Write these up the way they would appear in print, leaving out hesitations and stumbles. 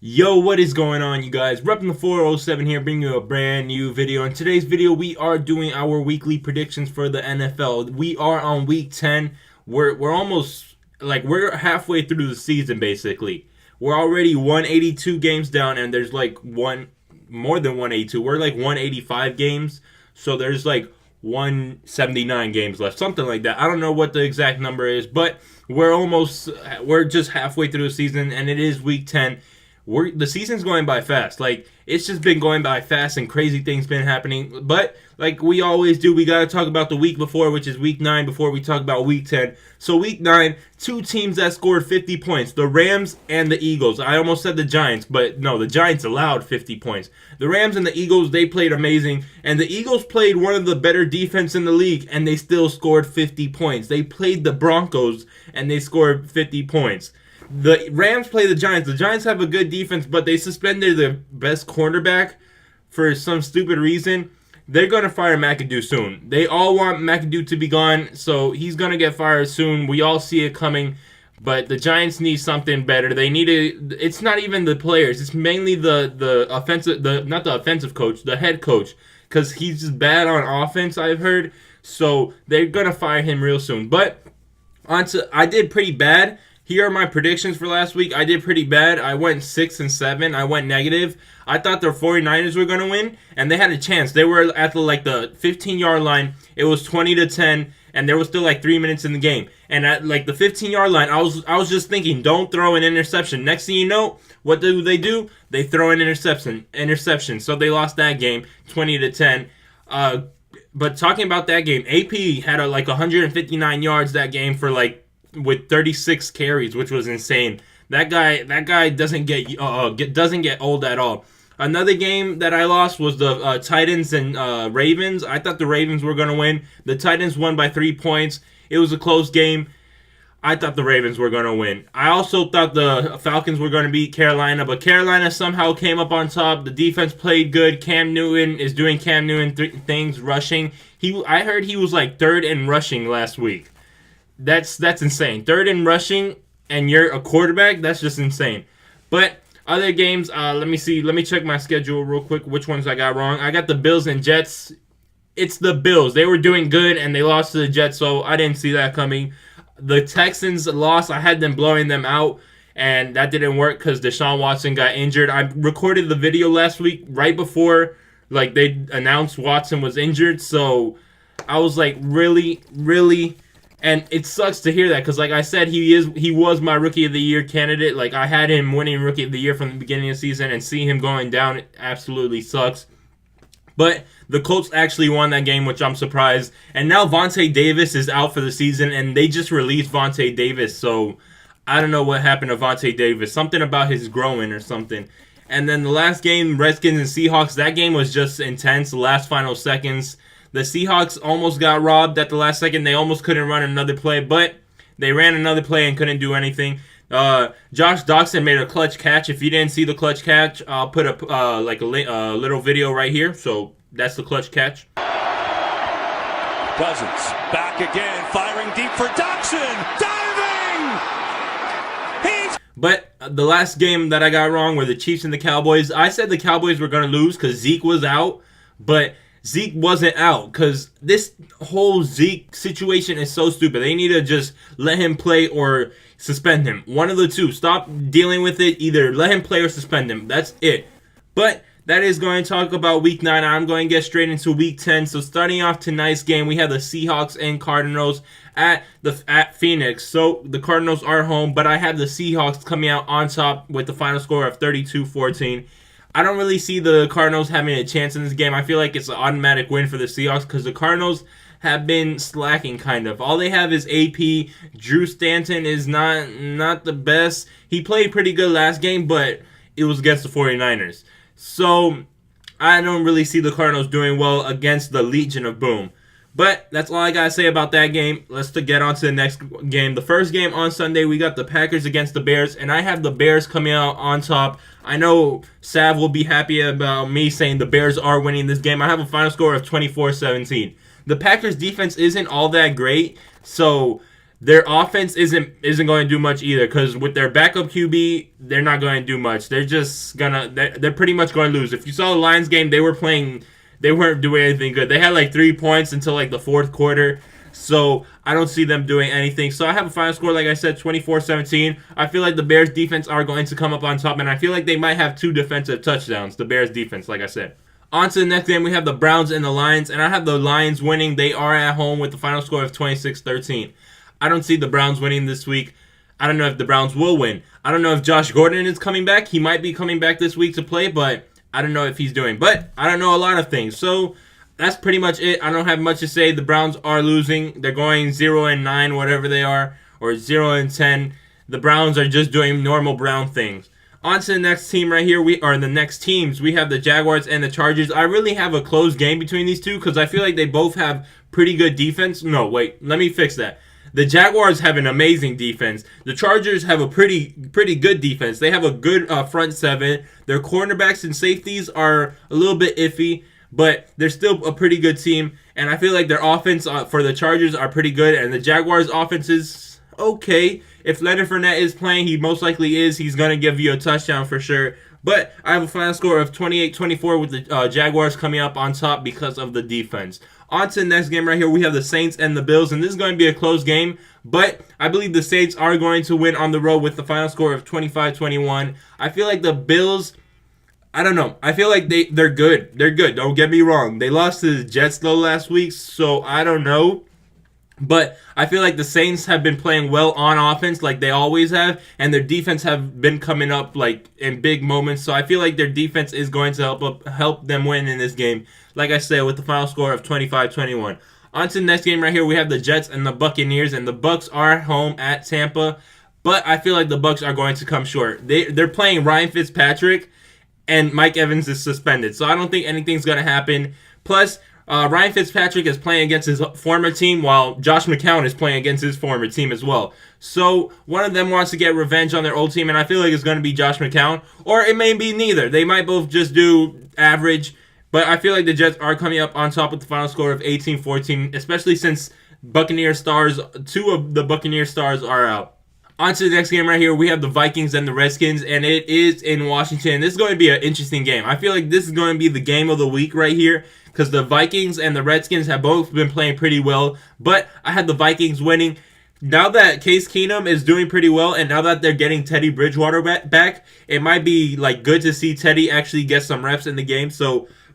Yo, what is going on, you guys? Repping the 407 here, bringing you a brand new video. In today's video, we are doing our weekly predictions for the NFL. We are on week 10. We're almost we're halfway through the season basically. We're already 182 games down, and there's more than 182. We're like 185 games, so there's like 179 games left, something like that. I don't know what the exact number is, but we're just halfway through the season, and it is week 10. The season's going by fast. Like, it's just been going by fast and crazy things been happening. But like we always do, we got to talk about the week before, which is week 9, before we talk about week 10. So week 9, two teams that scored 50 points, the Rams and the Eagles. I almost said the Giants, but no, the Giants allowed 50 points. The Rams and the Eagles, they played amazing, and the Eagles played one of the better defense in the league, and they still scored 50 points. They played the Broncos, and they scored 50 points. The Rams play the Giants. The Giants have a good defense, but they suspended their best cornerback for some stupid reason. They're going to fire McAdoo soon. They all want McAdoo to be gone, so he's going to get fired soon. We all see it coming, but the Giants need something better. They need it's not even the players. It's mainly the offensive, not the offensive coach, the head coach, because he's just bad on offense, I've heard. So they're going to fire him real soon. But I did pretty bad. Here are my predictions for last week. I did pretty bad. I went 6-7. I went negative. I thought the 49ers were going to win, and they had a chance. They were at the 15-yard line. It was 20-10, and there was still 3 minutes in the game. And at the 15-yard line, I was just thinking, don't throw an interception. Next thing you know, what do? They throw an interception. So they lost that game, 20-10. But talking about that game, AP had 159 yards that game for with 36 carries, which was insane. That guy doesn't get old at all. Another game that I lost was the Titans and Ravens. I thought the Ravens were going to win. The Titans won by 3 points. It was a close game. I thought the Ravens were going to win. I also thought the Falcons were going to beat Carolina, but Carolina somehow came up on top. The defense played good. Cam Newton is doing Cam Newton things, rushing. I heard he was third in rushing last week. That's insane. Third in rushing, and you're a quarterback? That's just insane. But other games, let me see. Let me check my schedule real quick, which ones I got wrong. I got the Bills and Jets. It's the Bills. They were doing good, and they lost to the Jets, so I didn't see that coming. The Texans lost. I had them blowing them out, and that didn't work because Deshaun Watson got injured. I recorded the video last week right before they announced Watson was injured, so I was really... And it sucks to hear that because, like I said, he was my Rookie of the Year candidate. I had him winning Rookie of the Year from the beginning of the season, and seeing him going down, it absolutely sucks. But the Colts actually won that game, which I'm surprised. And now Vontae Davis is out for the season, and they just released Vontae Davis. So I don't know what happened to Vontae Davis. Something about his growing or something. And then the last game, Redskins and Seahawks, that game was just intense. The last final seconds. The Seahawks almost got robbed at the last second. They almost couldn't run another play, but they ran another play and couldn't do anything. Josh Doxson made a clutch catch. If you didn't see the clutch catch, I'll put a little video right here. So that's the clutch catch. Cousins back again, firing deep for Doxson, diving. But the last game that I got wrong were the Chiefs and the Cowboys. I said the Cowboys were going to lose because Zeke was out, but Zeke wasn't out because this whole Zeke situation is so stupid. They need to just let him play or suspend him. One of the two. Stop dealing with it. Either let him play or suspend him. That's it. But that is going to talk about week 9. I'm going to get straight into week 10. So starting off tonight's game, we have the Seahawks and Cardinals at Phoenix. So the Cardinals are home, but I have the Seahawks coming out on top with the final score of 32-14. I don't really see the Cardinals having a chance in this game. I feel like it's an automatic win for the Seahawks because the Cardinals have been slacking kind of. All they have is AP. Drew Stanton is not the best. He played pretty good last game, but it was against the 49ers. So I don't really see the Cardinals doing well against the Legion of Boom. But that's all I got to say about that game. Let's get on to the next game. The first game on Sunday, we got the Packers against the Bears, and I have the Bears coming out on top. I know Sav will be happy about me saying the Bears are winning this game. I have a final score of 24-17. The Packers defense isn't all that great, so their offense isn't going to do much either, because with their backup QB, they're not going to do much. They're just they're pretty much going to lose. If you saw the Lions game, they weren't doing anything good. They had like 3 points until like the fourth quarter. So I don't see them doing anything. So I have a final score, like I said, 24-17. I feel like the Bears defense are going to come up on top, and I feel like they might have 2 defensive touchdowns, the Bears defense, like I said. On to the next game, we have the Browns and the Lions, and I have the Lions winning. They are at home with the final score of 26-13. I don't see the Browns winning this week. I don't know if the Browns will win. I don't know if Josh Gordon is coming back. He might be coming back this week to play, but I don't know if he's doing. But I don't know a lot of things. So that's pretty much it. I don't have much to say. The Browns are losing. They're going 0-9, whatever they are, or 0-10. The Browns are just doing normal Brown things. On to the next team right here. The next teams. We have the Jaguars and the Chargers. I really have a close game between these two because I feel like they both have pretty good defense. No, wait. Let me fix that. The Jaguars have an amazing defense. The Chargers have a pretty good defense. They have a good front seven. Their cornerbacks and safeties are a little bit iffy, but they're still a pretty good team. And I feel like their offense for the Chargers are pretty good, and the Jaguars' offense is okay. If Leonard Fournette is playing, he most likely is. He's going to give you a touchdown for sure. But I have a final score of 28-24 with the Jaguars coming up on top because of the defense. On to the next game right here. We have the Saints and the Bills, and this is going to be a close game, but I believe the Saints are going to win on the road with the final score of 25-21. I feel like the Bills, I don't know. I feel like they're good. They're good. Don't get me wrong. They lost to the Jets, though, last week, so I don't know. But I feel like the Saints have been playing well on offense like they always have, and their defense have been coming up like in big moments. So I feel like their defense is going to help them win in this game. Like I said, with the final score of 25-21. On to the next game right here, we have the Jets and the Buccaneers, and the Bucs are home at Tampa. But I feel like the Bucs are going to come short. They're playing Ryan Fitzpatrick, and Mike Evans is suspended. So I don't think anything's going to happen. Plus, Ryan Fitzpatrick is playing against his former team, while Josh McCown is playing against his former team as well. So one of them wants to get revenge on their old team, and I feel like it's going to be Josh McCown. Or it may be neither. They might both just do average. But I feel like the Jets are coming up on top with the final score of 18-14, especially since two of the Buccaneer stars are out. On to the next game right here, we have the Vikings and the Redskins, and it is in Washington. This is going to be an interesting game. I feel like this is going to be the game of the week right here, because the Vikings and the Redskins have both been playing pretty well, but I had the Vikings winning. Now that Case Keenum is doing pretty well, and now that they're getting Teddy Bridgewater back, it might be like good to see Teddy actually get some reps in the game.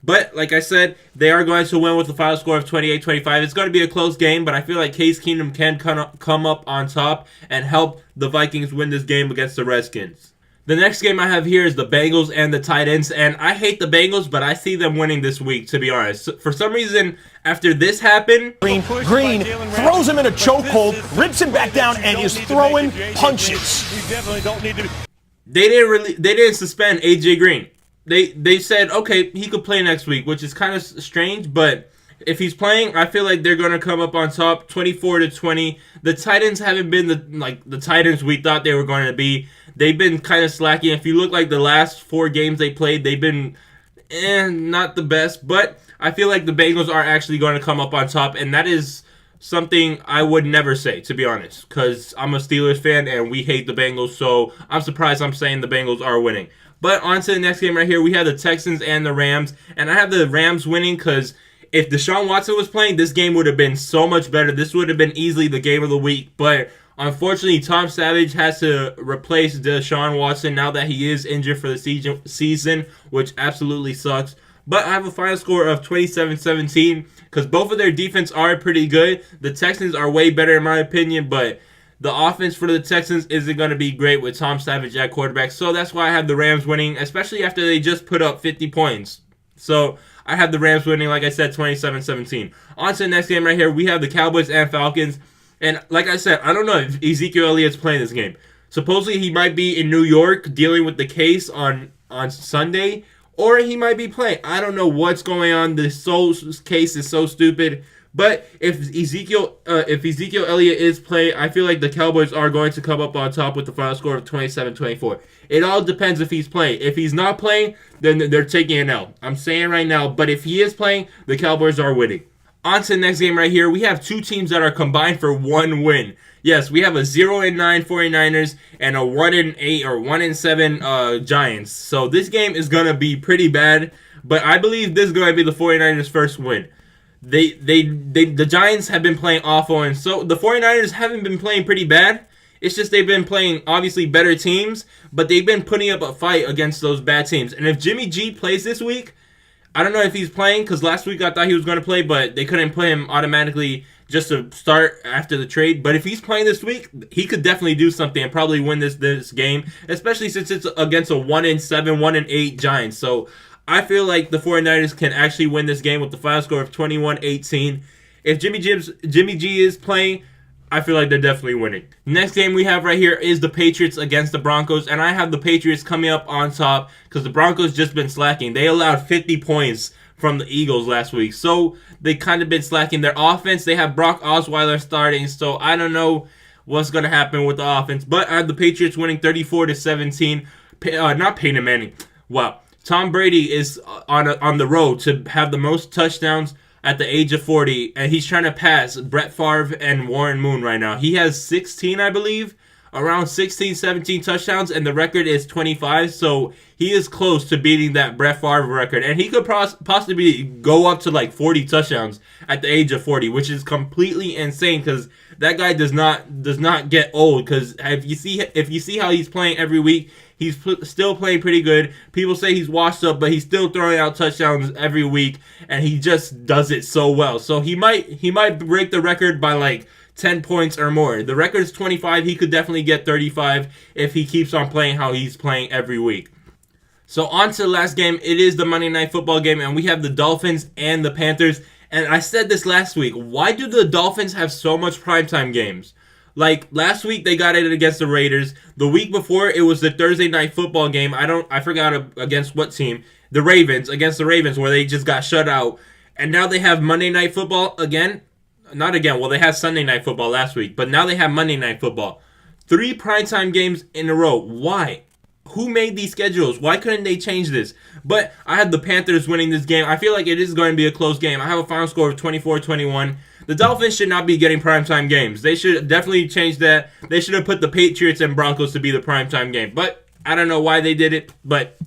But like I said, they are going to win with the final score of 28-25. It's going to be a close game, but I feel like Case Keenum can come up on top and help the Vikings win this game against the Redskins. The next game I have here is the Bengals and the Titans, and I hate the Bengals, but I see them winning this week, to be honest. For some reason, after this happened, Green throws him in a chokehold, rips him back down, and is throwing punches. They didn't suspend AJ Green. They said, okay, he could play next week, which is kind of strange, but if he's playing, I feel like they're going to come up on top, 24-20. The Titans haven't been the Titans we thought they were going to be. They've been kind of slacking. If you look like the last 4 games they played, they've been not the best, but I feel like the Bengals are actually going to come up on top, and that is something I would never say, to be honest, because I'm a Steelers fan and we hate the Bengals, so I'm surprised I'm saying the Bengals are winning. But on to the next game right here, we have the Texans and the Rams, and I have the Rams winning because if Deshaun Watson was playing, this game would have been so much better. This would have been easily the game of the week, but unfortunately, Tom Savage has to replace Deshaun Watson now that he is injured for the season, which absolutely sucks. But I have a final score of 27-17 because both of their defense are pretty good. The Texans are way better in my opinion, but the offense for the Texans isn't going to be great with Tom Savage at quarterback. So that's why I have the Rams winning, especially after they just put up 50 points. So I have the Rams winning, like I said, 27-17. On to the next game right here. We have the Cowboys and Falcons. And like I said, I don't know if Ezekiel Elliott's playing this game. Supposedly he might be in New York dealing with the case on Sunday, or he might be playing. I don't know what's going on. This case is so stupid. But if Ezekiel Elliott is playing, I feel like the Cowboys are going to come up on top with the final score of 27-24. It all depends if he's playing. If he's not playing, then they're taking an L. I'm saying right now. But if he is playing, the Cowboys are winning. On to the next game right here. We have 2 teams that are combined for 1 win. Yes, we have a 0-9 49ers and a 1-8 or 1-7 Giants. So this game is gonna be pretty bad, but I believe this is gonna be the 49ers' first win. The Giants have been playing awful, and so the 49ers haven't been playing pretty bad. It's just they've been playing obviously better teams, but they've been putting up a fight against those bad teams. And if Jimmy G plays this week, I don't know if he's playing, because last week I thought he was going to play, but they couldn't play him automatically just to start after the trade. But if he's playing this week, he could definitely do something and probably win this game, especially since it's against a 1-7, 1-8 Giants. So I feel like the 49ers can actually win this game with the final score of 21-18. If Jimmy G is playing, I feel like they're definitely winning. Next game we have right here is the Patriots against the Broncos, and I have the Patriots coming up on top because the Broncos just been slacking. They allowed 50 points from the Eagles last week, so they kind of been slacking. Their offense, they have Brock Osweiler starting, so I don't know what's going to happen with the offense, but I have the Patriots winning 34-17. Not Peyton Manning. Wow. Tom Brady is on the road to have the most touchdowns at the age of 40, and he's trying to pass Brett Favre and Warren Moon right now. He has 16, I believe, around 16, 17 touchdowns, and the record is 25, so he is close to beating that Brett Favre record, and he could possibly go up to like 40 touchdowns at the age of 40, which is completely insane, because that guy does not get old, because if you see how he's playing every week, he's still playing pretty good. People say he's washed up, but he's still throwing out touchdowns every week, and he just does it so well. So he might break the record by like 10 points or more. The record is 25. He could definitely get 35 if he keeps on playing how he's playing every week. So on to the last game. It is the Monday Night Football game, and we have the Dolphins and the Panthers. And I said this last week. Why do the Dolphins have so much primetime games? Like, last week they got it against the Raiders. The week before, it was the Thursday Night Football game. I forgot against what team. The Ravens, against the Ravens, where they just got shut out. And now they have Monday Night Football again. Not again. Well, they had Sunday Night Football last week. But now they have Monday Night Football. 3 primetime games in a row. Why? Who made these schedules? Why couldn't they change this? But I had the Panthers winning this game. I feel like it is going to be a close game. I have a final score of 24-21. The Dolphins should not be getting primetime games. They should definitely change that. They should have put the Patriots and Broncos to be the primetime game. But I don't know why they did it. But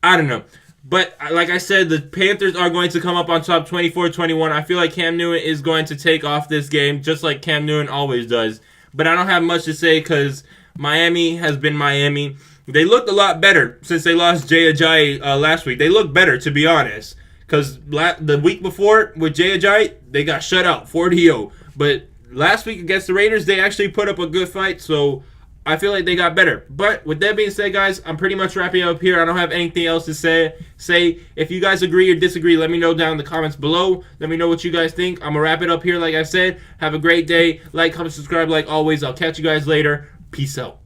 I don't know. But like I said, the Panthers are going to come up on top 24-21. I feel like Cam Newton is going to take off this game, just like Cam Newton always does. But I don't have much to say because Miami has been Miami. They looked a lot better since they lost Jay Ajayi last week. They looked better, to be honest. Because the week before with Jay Ajayi, they got shut out 40-0. But last week against the Raiders, they actually put up a good fight. So I feel like they got better. But with that being said, guys, I'm pretty much wrapping up here. I don't have anything else to say. If you guys agree or disagree, let me know down in the comments below. Let me know what you guys think. I'm going to wrap it up here like I said. Have a great day. Like, comment, subscribe like always. I'll catch you guys later. Peace out.